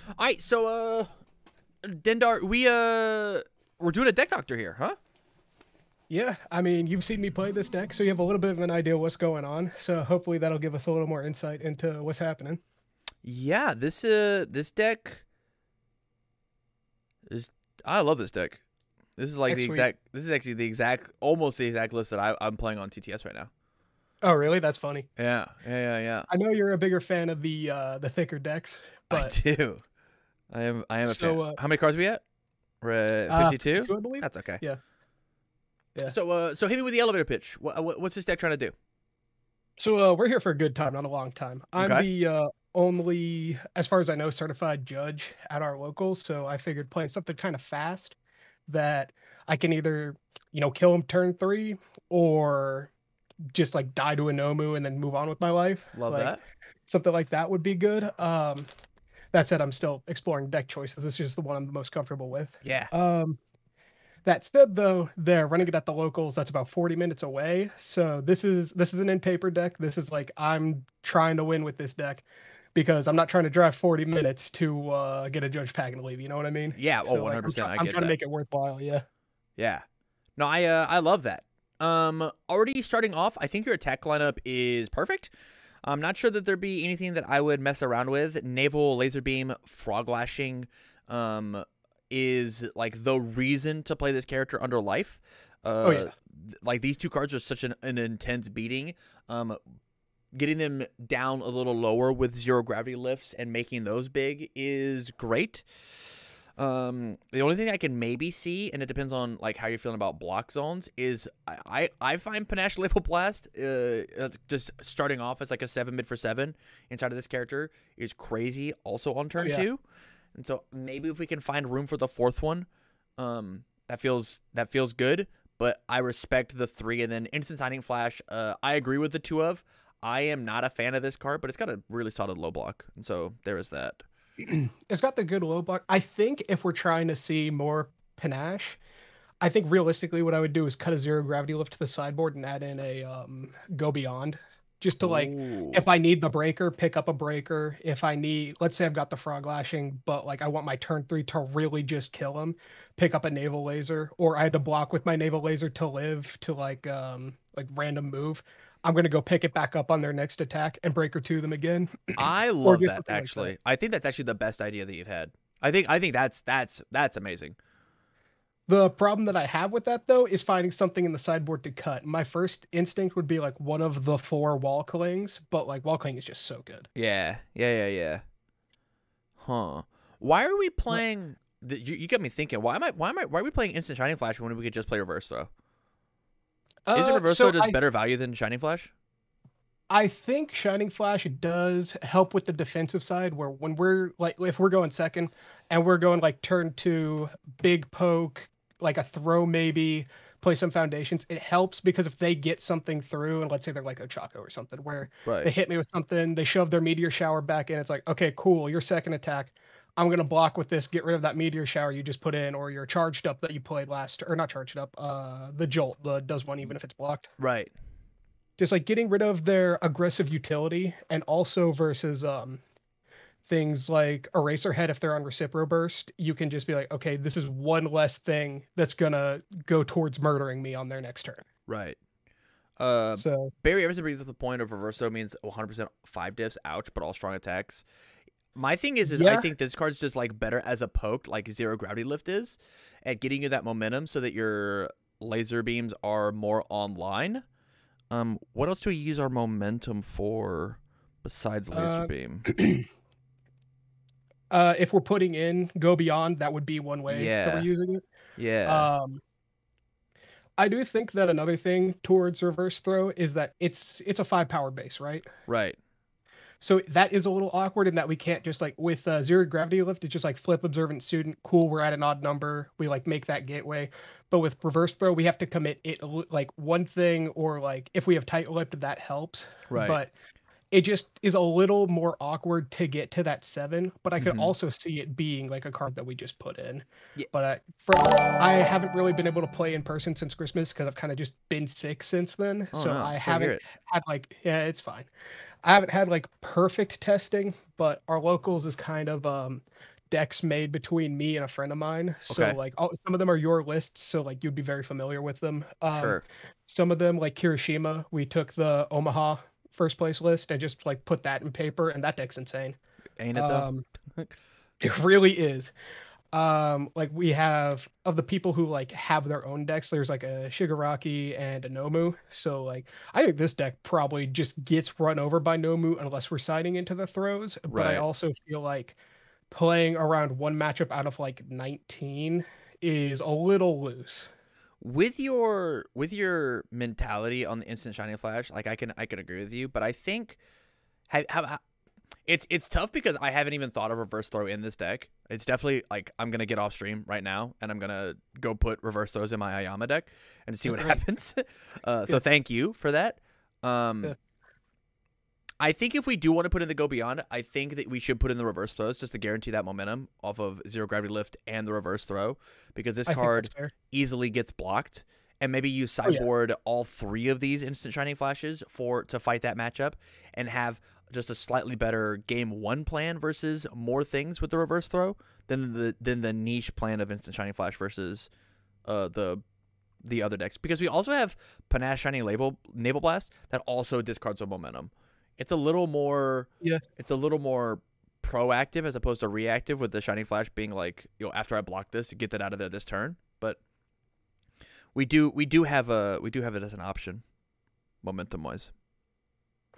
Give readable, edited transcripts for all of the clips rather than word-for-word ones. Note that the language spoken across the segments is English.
All right, so Dendar, we're doing a deck doctor here, huh? Yeah, I mean, you've seen me play this deck, so you have a little bit of an idea what's going on. So hopefully that'll give us a little more insight into what's happening. Yeah, this deck is I love this deck. This is like Heck, sweet. this is actually almost the exact list that I'm playing on TTS right now. Oh, really? That's funny. Yeah. I know you're a bigger fan of the thicker decks, I but do. I am a fan. so How many cards we at? We're at 52? 52, I believe. That's okay. Yeah, yeah. So hit me with the elevator pitch. What's this deck trying to do? So we're here for a good time, not a long time. I'm Okay. the only, as far as I know, certified judge at our locals, so I figured playing something kind of fast that I can either, kill him turn 3 or just like die to a Nomu and then move on with my life. Love Like that. something like that would be good. That said, I'm still exploring deck choices. This is just the one I'm the most comfortable with. Yeah. That said, though, they're running it at the locals. That's about 40 minutes away. So this is an in paper deck. This is like I'm trying to win with this deck because I'm not trying to drive 40 minutes to get a judge pack and leave. You know what I mean? Yeah. Oh, So like 100%. I I'm get trying to that. make it worthwhile. Yeah. Yeah. No, I love that. Already starting off, I think your attack lineup is perfect. I'm not sure that there'd be anything that I would mess around with. Naval Laser Beam, Frog Lashing, is like the reason to play this character under life. Oh yeah. Like these two cards are such an intense beating. Getting them down a little lower with zero gravity lifts and making those big is great. The only thing I can maybe see, and it depends on like how you're feeling about block zones, is I find Panache Level Blast just starting off as like a 7 mid for 7 inside of this character is crazy also on turn Yeah. 2. And so maybe if we can find room for the fourth one, that feels good. But I respect the 3 and then Instant Signing Flash. I agree with the 2 of. I am not a fan of this card, but it's got a really solid low block, and so there is that. It's got the good low block. I think if we're trying to see more panache, I think realistically what I would do is cut a zero gravity lift to the sideboard and add in a go beyond. Just to like Ooh. if I need the breaker, pick up a breaker. If I need, let's say I've got the frog lashing, but like I want my turn 3 to really just kill him, pick up a naval laser, or I had to block with my naval laser to live to like random move. I'm gonna go pick it back up on their next attack and breaker to them again. I Or love just that something like actually. that. I think that's actually the best idea that you've had. I think that's amazing. The problem that I have with that though is finding something in the sideboard to cut. My first instinct would be like one of the 4 wall clings, but like wall cling is just so good. Yeah. Huh. Why are we playing you got me thinking. Why are we playing Instant Shining Flash when we could just play Reverse Throw? Isn't Reverse Throw just better value than Shining Flash? I think Shining Flash does help with the defensive side where when we're like if we're going second and we're going like turn 2, big poke, like a throw maybe, play some foundations, it helps because if they get something through and let's say they're like Ochako or something where Right. they hit me with something, they shove their meteor shower back in, it's like, okay, cool, your second attack, I'm gonna block with this, get rid of that meteor shower you just put in, or your charged up that you played last, or not charged up, the jolt, the does one even if it's blocked. Right. Just like getting rid of their aggressive utility, and also versus things like Eraserhead if they're on Recipro Burst, you can just be like, okay, this is one less thing that's gonna go towards murdering me on their next turn. Right. So Barry Everson brings up the point of Reverse Throw means 100% 5 diffs, ouch, but all strong attacks. My thing is I yeah, think this card's just like better as a poke, like Zero Gravity Lift is, at getting you that momentum so that your laser beams are more online. What else do we use our momentum for besides laser uh, beam? if we're putting in go beyond, that would be one way that we're Yeah. using it. Yeah. Um, I do think that another thing towards reverse throw is that it's a 5 power base, right? Right. So that is a little awkward in that we can't just like with zero gravity lift, it's just like flip observant student. Cool, we're at an odd number. We like make that gateway. But with reverse throw, we have to commit it like one thing or like if we have tight lipped, that helps. Right. But it just is a little more awkward to get to that 7. But I could Mm-hmm. also see it being like a card that we just put in. Yeah. But I haven't really been able to play in person since Christmas because I've kind of just been sick since then. Oh So no. I Sorry to hear haven't it. had like, yeah, it's fine. I haven't had like perfect testing, but our locals is kind of decks made between me and a friend of mine. So Okay. like some of them are your lists, so like you'd be very familiar with them. Sure. Some of them like Kirishima, we took the Omaha first place list and just like put that in paper, and that deck's insane. Ain't it though? Um, it really is. Like we have of the people who like have their own decks, there's like a Shigaraki and a Nomu. So like I think this deck probably just gets run over by Nomu unless we're siding into the throws. But I Right. also feel like playing around one matchup out of like 19 is a little loose. With your mentality on the instant shining flash, like I can agree with you, but I think have it's tough because I haven't even thought of reverse throw in this deck. It's definitely like I'm gonna get off stream right now and I'm gonna go put reverse throws in my Aoyama deck and see what Great. happens. So Yeah. thank you for that. Yeah. I think if we do want to put in the go beyond, I think that we should put in the reverse throws just to guarantee that momentum off of zero gravity lift and the reverse throw, because this I think that's card fair. easily gets blocked. And maybe you Oh yeah. sideboard all three of these instant shining flashes to fight that matchup and have just a slightly better game one plan versus more things with the reverse throw than the niche plan of instant shining flash versus the other decks, because we also have Panache Shining Naval Blast that also discards some momentum. It's a little more Yeah. it's a little more proactive as opposed to reactive, with the Shining Flash being like, after I block this, get that out of there this turn. But we do have it as an option, momentum wise.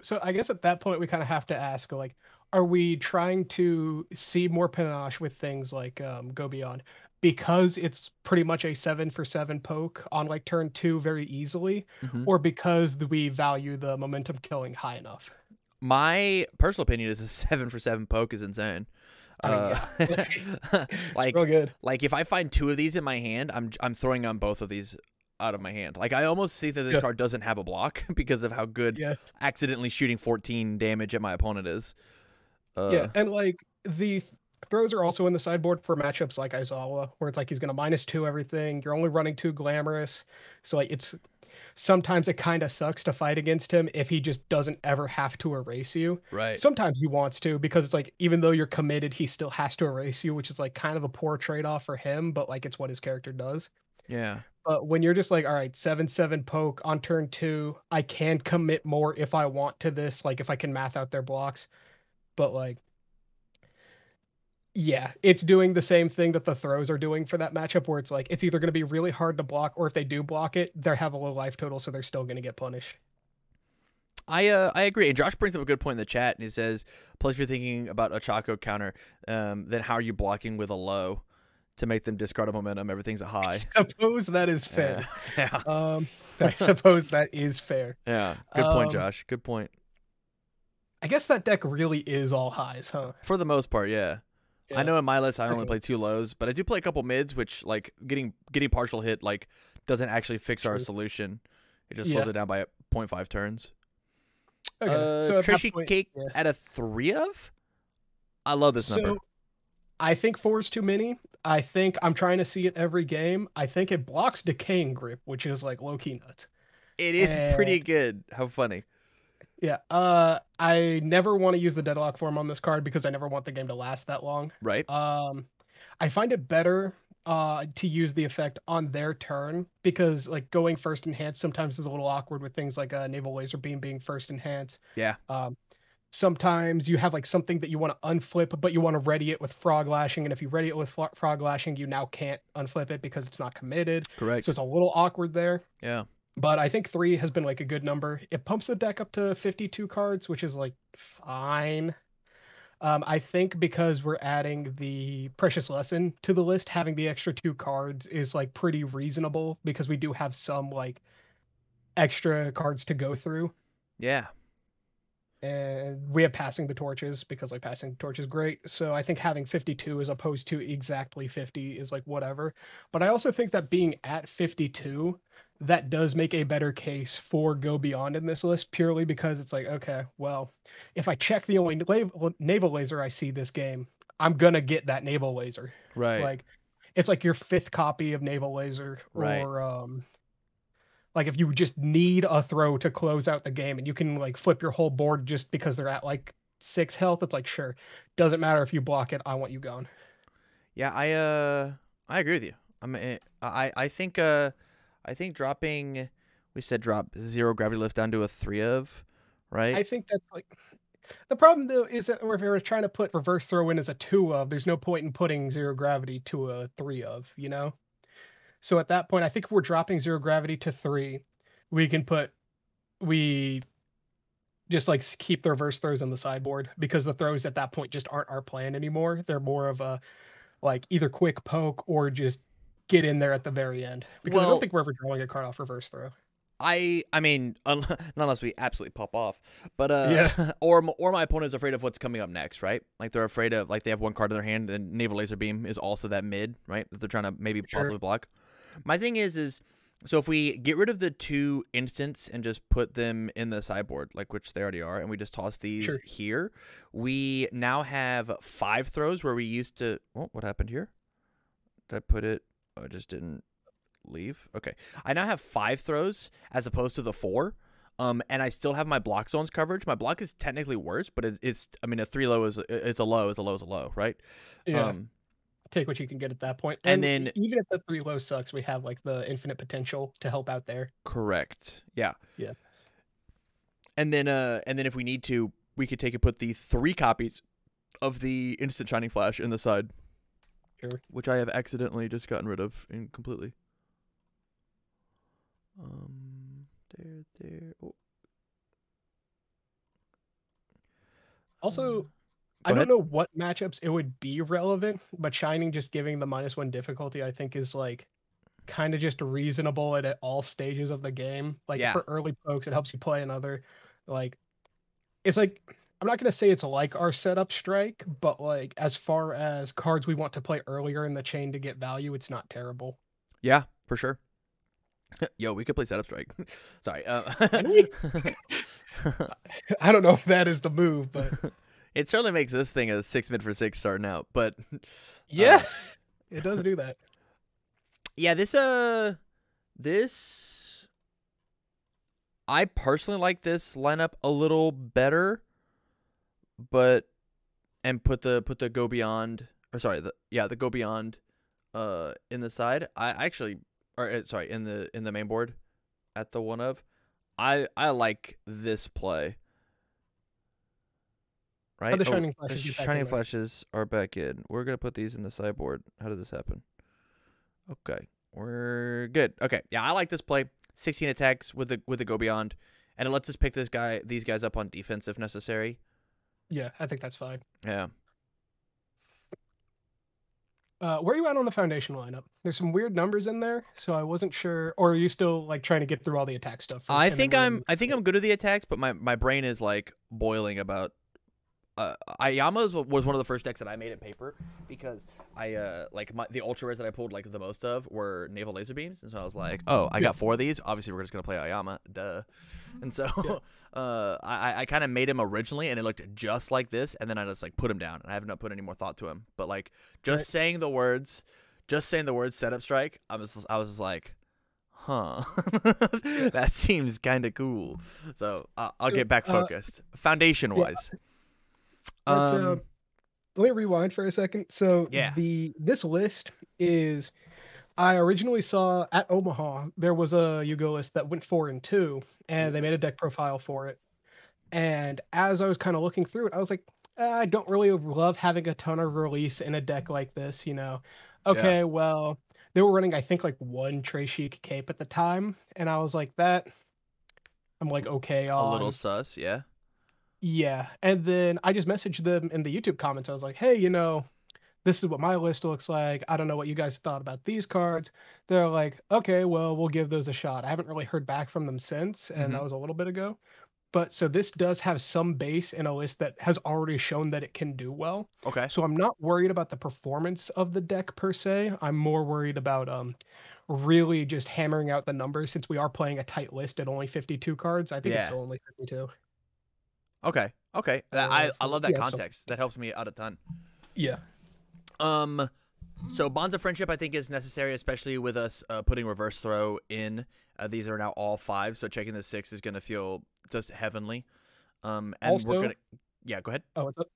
So I guess at that point we kind of have to ask, like, are we trying to see more panache with things like Go Beyond because it's pretty much a 7 for 7 poke on like turn 2 very easily, Mm-hmm. or because we value the momentum killing high enough? My personal opinion is a 7 for 7 poke is insane. I mean, Uh, yeah, it's like real good. like if I find two of these in my hand, I'm throwing on both of these out of my hand. Like I almost see that this Yeah. card doesn't have a block because of how good Yeah, accidentally shooting 14 damage at my opponent is. yeah, and like the throws are also in the sideboard for matchups like Aizawa, where it's like he's gonna -2 everything. You're only running 2 glamorous, so like it's sometimes it kind of sucks to fight against him if he just doesn't ever have to erase you. Right. Sometimes he wants to, because it's like even though you're committed, he still has to erase you, which is like kind of a poor trade-off for him, but like it's what his character does. Yeah. But when you're just like, all right, 7/7 poke on turn 2, I can commit more if I want to this, like if I can math out their blocks. But like, yeah, it's doing the same thing that the throws are doing for that matchup, where it's like it's either going to be really hard to block, or if they do block it, they have a low life total, so they're still going to get punished. I agree. And Josh brings up a good point in the chat, and he says, plus if you're thinking about a Chaco counter, then how are you blocking with a low to make them discard a momentum? Everything's a high. I suppose that is fair. Yeah. I suppose that is fair. Yeah. Good point, Um, Josh. Good point. I guess that deck really is all highs, huh? For the most part, yeah. I Yeah. know in my list I only Okay. play 2 lows, but I do play a couple mids, which like getting partial hit like doesn't actually fix our True. solution. It just Yeah. slows it down by 0.5 turns. Okay. So at that Trishy point, Cake yeah. at a 3 of? I love this number. I think 4 is too many. I think I'm trying to see it every game. I think it blocks Decaying Grip, which is like low key nuts. It is pretty good. How funny. Yeah. I never want to use the Deadlock form on this card because I never want the game to last that long. Right? I find it better to use the effect on their turn, because like going first enhance sometimes is a little awkward with things like Naval Laser Beam being first enhance. Yeah. Sometimes you have like something that you want to unflip, but you want to ready it with Frog Lashing, and if you ready it with Frog Lashing, you now can't unflip it because it's not committed. Correct. So it's a little awkward there. Yeah. But I think 3 has been like a good number. It pumps the deck up to 52 cards, which is like fine. I think because we're adding the Precious Lesson to the list, having the extra 2 cards is like pretty reasonable, because we do have some like extra cards to go through. Yeah. And we have Passing the Torches, because like Passing the Torch is great. So I think having 52 as opposed to exactly 50 is like whatever. But I also think that being at 52, that does make a better case for Go Beyond in this list, purely because it's like, okay, well, if I check the only naval laser I see this game, I'm gonna get that naval laser. Right. Like, it's like your 5th copy of naval laser, Right. or like if you just need a throw to close out the game and you can like flip your whole board just because they're at like 6 health, it's like, sure, doesn't matter if you block it, I want you gone. Yeah, I agree with you. I think dropping, we said drop 0 gravity lift down to a 3 of, right? I think that's like the problem though is that if we're trying to put reverse throw in as a 2 of, there's no point in putting 0 gravity to a 3 of, you know? So at that point, I think if we're dropping 0 gravity to 3, we can we just like keep the reverse throws on the sideboard because the throws at that point just aren't our plan anymore. They're more of a like either quick poke or just get in there at the very end because I don't Well, think we're ever drawing a card off reverse throw. I mean, not unless we absolutely pop off, but Yeah, or my opponent is afraid of what's coming up next, right? Like they're afraid of, like they have one card in their hand, and Naval Laser Beam is also that mid, right? That they're trying to maybe sure. possibly block. My thing is so if we get rid of the 2 instants and just put them in the sideboard, like which they already are, and we just toss these Sure. here, we now have 5 throws where we used to. Oh, what happened here? Did I put it? Oh, it just didn't leave. Okay, I now have 5 throws as opposed to the 4. And I still have my block zones coverage. My block is technically worse, but it's. I mean, a 3 low is it's a low is a low is a low, right? Yeah. Um, Take what you can get at that point. and And then even if the 3 low sucks, we have like the infinite potential to help out there. correct, yeah. Yeah. And then if we need to, we could take and put the 3 copies of the instant shining flash in the side, Sure. which I have accidentally just gotten rid of completely. There. Oh. Also, Go I don't ahead. know what matchups it would be relevant, but Shining just giving the -1 difficulty, I think, is like kind of just reasonable at all stages of the game. Like Yeah, for early pokes, it helps you play another. Like it's like I'm not gonna say it's like our setup strike, but like as far as cards we want to play earlier in the chain to get value, it's not terrible. yeah, for sure. Yo, we could play setup strike. Sorry. Can we? I don't know if that is the move, but It certainly makes this thing a 6 mid for 6 starting out, but yeah, it does do that. yeah, this I personally like this lineup a little better, but and put the go beyond, or sorry, the go beyond in the side. I actually, or sorry, in the main board at the 1 of. I like this play. Oh, Right? the Oh, Shining the Flashes get back in shining there. flashes are back in. We're gonna put these in the sideboard. How did this happen? Okay, we're good. Okay, yeah, I like this play. 16 attacks with the go beyond, and it lets us pick these guys up on defense if necessary. Yeah, I think that's fine. Yeah, Where are you at on the foundation lineup? There's some weird numbers in there, so I wasn't sure. Or are you still like trying to get through all the attack stuff first? I And then think we're I think I'm good at the attacks, but my brain is like boiling about. Aoyama was one of the first decks that I made in paper because I like the ultra rares that I pulled like the most of were naval laser beams, and so I was like, oh, I got 4 of these. Obviously, we're just gonna play Aoyama, duh. And so I kind of made him originally, and it looked just like this, and then I just like put him down, and I have not put any more thought to him. But like just saying the words setup strike, I was just like, huh, that seems kind of cool. So I'll get back focused. Foundation wise. Let's let me rewind for a second. So Yeah. this list is I originally saw at Omaha there was a Yuga list that went 4-2, and they made a deck profile for it. And as I was kind of looking through it, I was like, I don't really love having a ton of release in a deck like this, you know. Yeah. Okay, well, they were running I think like 1 Trey Chic cape at the time, and I was like that. I'm like okay A little on. sus, yeah. Yeah, and then I just messaged them in the YouTube comments. I was like, "Hey, you know, this is what my list looks like. I don't know what you guys thought about these cards." They're like, "Okay, well, we'll give those a shot." I haven't really heard back from them since, and that was a little bit ago. But so this does have some base in a list that has already shown that it can do well. Okay. So I'm not worried about the performance of the deck per se. I'm more worried about really just hammering out the numbers since we are playing a tight list at only 52 cards. I think it's Yeah. still only 52. Okay. Okay. I love that Yeah, so context. That helps me out a ton. yeah. So bonds of friendship I think is necessary, especially with us putting reverse throw in. These are now all 5, so checking the 6 is gonna feel just heavenly. And Also, we're gonna. Yeah. Go ahead. oh, what's up?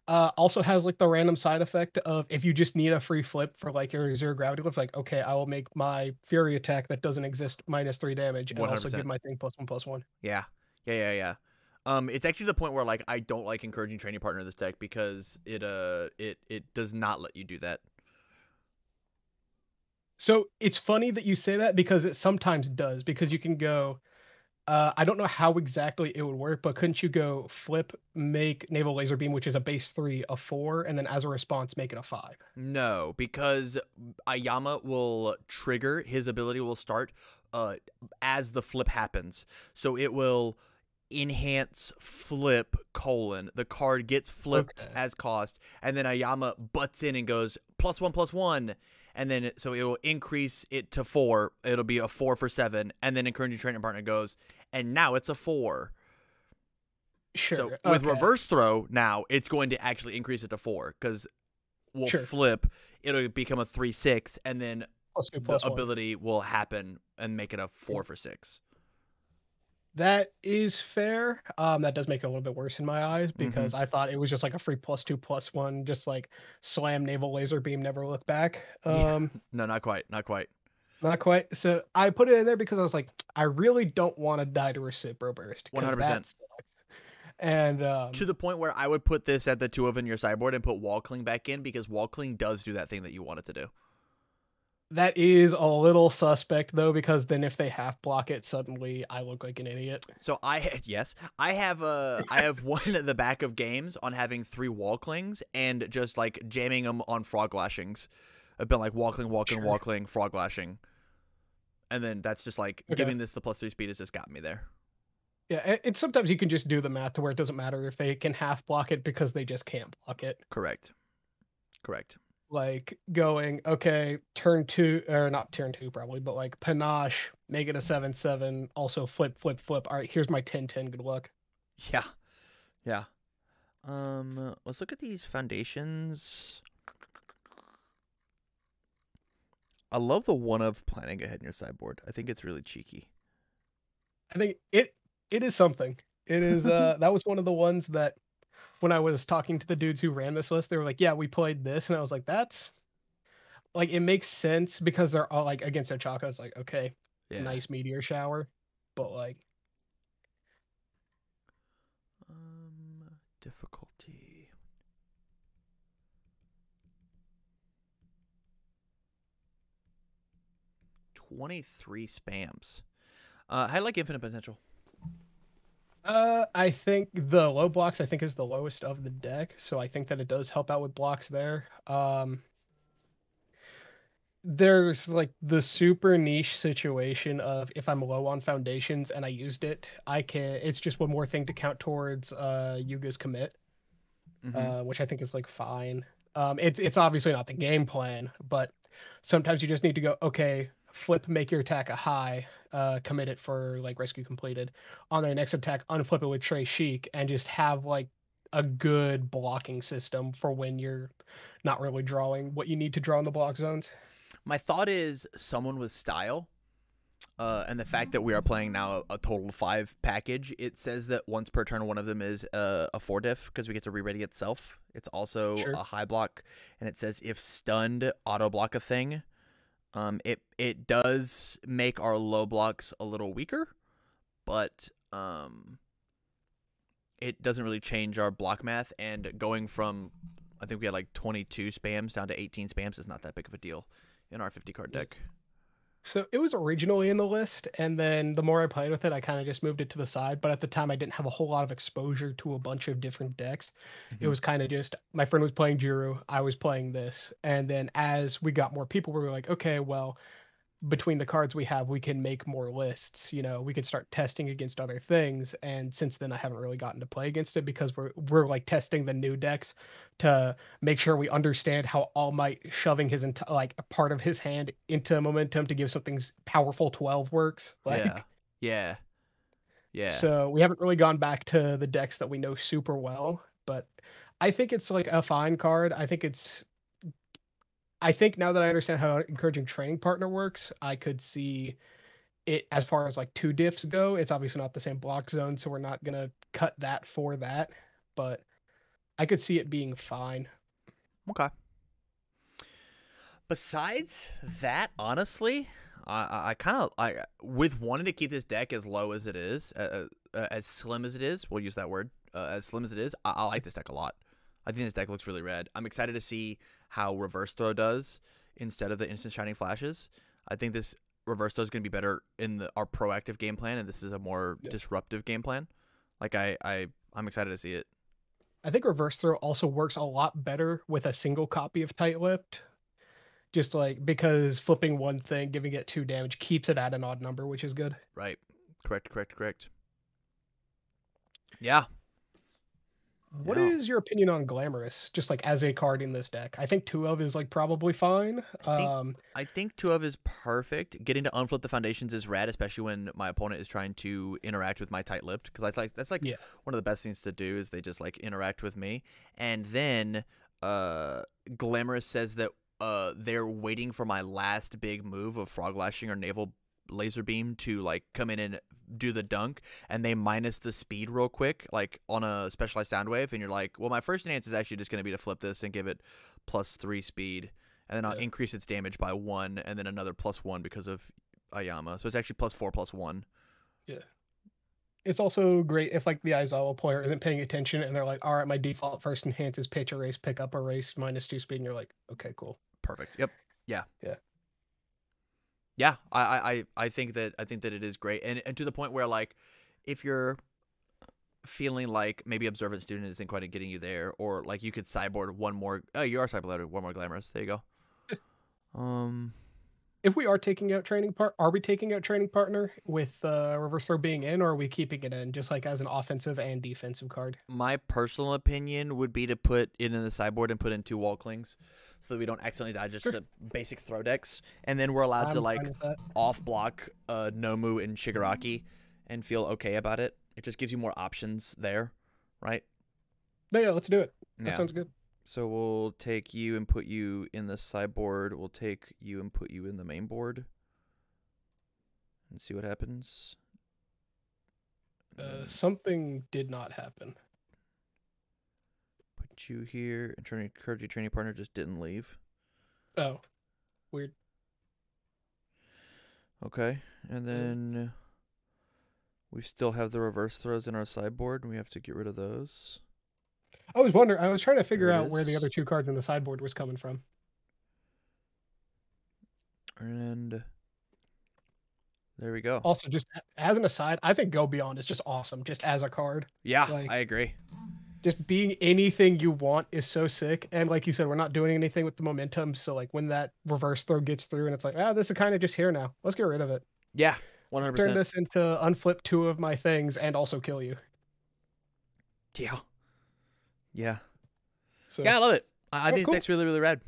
Also has like the random side effect of if you just need a free flip for like your zero gravity lift, like okay, I will make my fury attack that doesn't exist -3 damage, and also give 100%. my thing +1/+1. Yeah. Yeah. It's actually the point where like I don't like encouraging training partner in this deck because it does not let you do that. So it's funny that you say that because it sometimes does, because you can go, I don't know how exactly it would work, but couldn't you go flip, make naval laser beam, which is a base 3, a 4, and then as a response make it a 5? No, because Aoyama will trigger, his ability will start as the flip happens. So it will enhance flip : the card gets flipped Okay. as cost, and then Aoyama butts in and goes +1/+1, and then so it will increase it to 4. It'll be a 4 for 7, and then encouraging training partner goes, and now it's a 4. So Sure. with Okay. reverse throw now, it's going to actually increase it to 4 because we'll Sure. flip. It'll become a 3/6, and then +2, the +1. ability will happen and make it a 4 for 6. That is fair. That does make it a little bit worse in my eyes Mm-hmm. because I thought it was just like a free +2/+1, just like slam naval laser beam, never look back. Yeah. No, not quite. Not quite. Not quite. So I put it in there because I was like, I really don't want to die to Recipro Burst because 100%. that sucks. And To the point where I would put this at the 2 of in your sideboard and put Wall Cling back in because Wall Cling does do that thing that you want it to do. that is a little suspect though, because then if they half block it, suddenly I look like an idiot. So I have one at the back of games on having 3 Wall Clings and just like jamming them on Frog Lashings. I've been like Wall Cling, Wall Cling, Sure. Wall Cling, Frog Lashing. And then that's just like Okay. giving this the +3 speed has just got me there. Yeah, and sometimes you can just do the math to where it doesn't matter if they can half block it because they just can't block it. Correct. Correct. Like going, okay, turn 2, or not turn 2 probably, but like panache, make it a 7/7, also flip, flip, flip. All right, here's my 10/10. Good luck. Yeah. Yeah. Let's look at these foundations. I love the one of planning ahead in your sideboard. I think it's really cheeky. I think it is something. It is that was one of the ones that when I was talking to the dudes who ran this list, they were like, "Yeah, we played this," and I was like, "That's like it makes sense because they're all like against Ochaka." It's like, okay, Yeah. nice meteor shower, but like Difficulty. $23 spams. I like infinite potential. I think the low blocks I think is the lowest of the deck, so I think that it does help out with blocks there. There's like the super niche situation of if I'm low on foundations and I used it, I can it's just one more thing to count towards Yuga's commit, Mm-hmm. which I think is like fine. It's obviously not the game plan, but sometimes you just need to go, okay, flip, make your attack a high, commit it for like rescue completed. On their next attack, unflip it with Trey Chic, and just have like a good blocking system for when you're not really drawing what you need to draw in the block zones. My thought is someone with style. And the fact that we are playing now a total of 5 package, it says that once per turn, one of them is a 4 diff because we get to re-ready itself. It's also Sure. a high block, and it says if stunned, auto block a thing. It does make our low blocks a little weaker, but it doesn't really change our block math. And going from, I think we had like 22 spams down to 18 spams is not that big of a deal in our 50 card deck. So it was originally in the list, and then the more I played with it, I kind of just moved it to the side. But at the time, I didn't have a whole lot of exposure to a bunch of different decks. It Mm-hmm. was kind of just my friend was playing Juru, I was playing this, and then as we got more people, we were like, okay, well, between the cards we have, we can make more lists. You know, we can start testing against other things. And since then, I haven't really gotten to play against it because we're like testing the new decks to make sure we understand how All Might shoving his like a part of his hand into momentum to give something powerful 12 works. Yeah. Like, Yeah. Yeah. so we haven't really gone back to the decks that we know super well, but I think it's like a fine card. I think now that I understand how encouraging training partner works, I could see it as far as like 2 diffs go. It's obviously not the same block zone, so we're not gonna cut that for that. But I could see it being fine. Okay. Besides that, honestly, I kind of with wanting to keep this deck as low as it is, as slim as it is. We'll use that word. As slim as it is, I like this deck a lot. I think this deck looks really rad. I'm excited to see how reverse throw does instead of the instant shining flashes. I think this reverse throw is going to be better in our proactive game plan, and this is a more disruptive game plan. Like I'm excited to see it. I think reverse throw also works a lot better with a single copy of Tight Lipped. Just like because flipping one thing, giving it 2 damage keeps it at an odd number, which is good. Right. Correct. Yeah. What is your opinion on Glamorous? Just like as a card in this deck, I think 2 of is like probably fine. I think 2 of is perfect. Getting to unflip the foundations is rad, especially when my opponent is trying to interact with my tight lipped. Because that's like one of the best things to do is they just like interact with me. And then Glamorous says that they're waiting for my last big move of Frog Lashing or Naval Laser Beam to like come in and do the dunk, and they minus the speed real quick, like on a specialized sound wave, and you're like, well, my first enhance is actually just going to be to flip this and give it +3 speed, and then I'll increase its damage by 1, and then another +1 because of Aoyama, so it's actually +4/+1. Yeah. It's also great if like the Aizawa player isn't paying attention and they're like, all right, my default first enhance is pitch erase, pick up erase, -2 speed, and you're like, okay, cool. Perfect. Yep. Yeah. Yeah. Yeah. I think that it is great. And to the point where like if you're feeling like maybe Observant Student isn't quite getting you there, or like you could sideboard one more you are sideboarding one more Glamorous. There you go. If we are taking out are we taking out Training Partner with reverse throw being in, or are we keeping it in just like as an offensive and defensive card? My personal opinion would be to put it in the sideboard and put in 2 Wall Clings so that we don't accidentally die just to basic throw decks. And then we're allowed to like off block Nomu and Shigaraki and feel okay about it. It just gives you more options there, right? No, yeah, let's do it. That sounds good. So we'll take you and put you in the sideboard. We'll take you and put you in the main board. And see what happens. Something did not happen. Put you here. And Cardwell Training Partner just didn't leave. Oh. Weird. Okay. And then we still have the reverse throws in our sideboard, and we have to get rid of those. I was trying to figure out where the other 2 cards in the sideboard was coming from. And there we go. Also, just as an aside, I think Go Beyond is just awesome, just as a card. Yeah, like, I agree. Just being anything you want is so sick. And like you said, we're not doing anything with the momentum. So like when that reverse throw gets through and it's like, this is kind of just here now. Let's get rid of it. Yeah, 100%. Let's turn this into unflip 2 of my things and also kill you. Yeah. Yeah. So, yeah, I love it. I think this deck's really, really rad.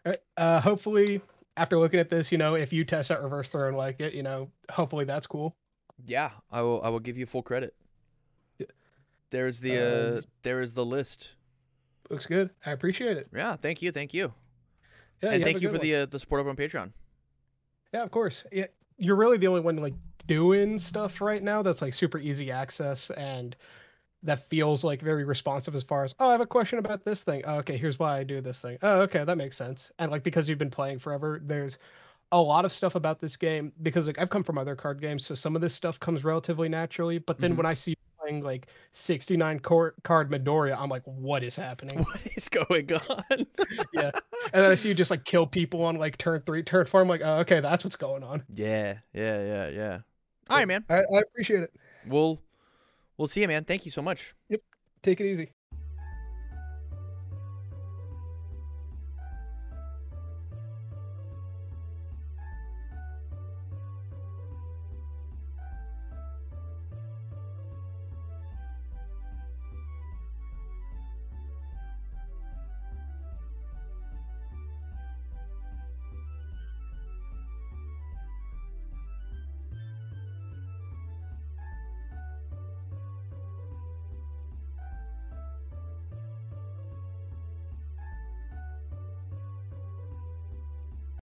All right. Hopefully, after looking at this, if you test out reverse throw and like it, hopefully that's cool. Yeah, I will give you full credit. Yeah. There's the list. Looks good. I appreciate it. Yeah, thank you. Yeah, and thank you for the support over on Patreon. Yeah, of course. Yeah, you're really the only one like doing stuff right now that's like super easy access and that feels like very responsive as far as, I have a question about this thing. Oh, okay, here's why I do this thing. Oh, okay, that makes sense. And like because you've been playing forever, there's a lot of stuff about this game because like I've come from other card games, so some of this stuff comes relatively naturally. But then when I see you playing like 69 card Midoriya, I'm like, what is happening? What is going on? Yeah. And then I see you just like kill people on like turn 3, turn 4. I'm like, oh, okay, that's what's going on. Yeah. All right, man. I appreciate it. We'll see you, man. Thank you so much. Yep. Take it easy.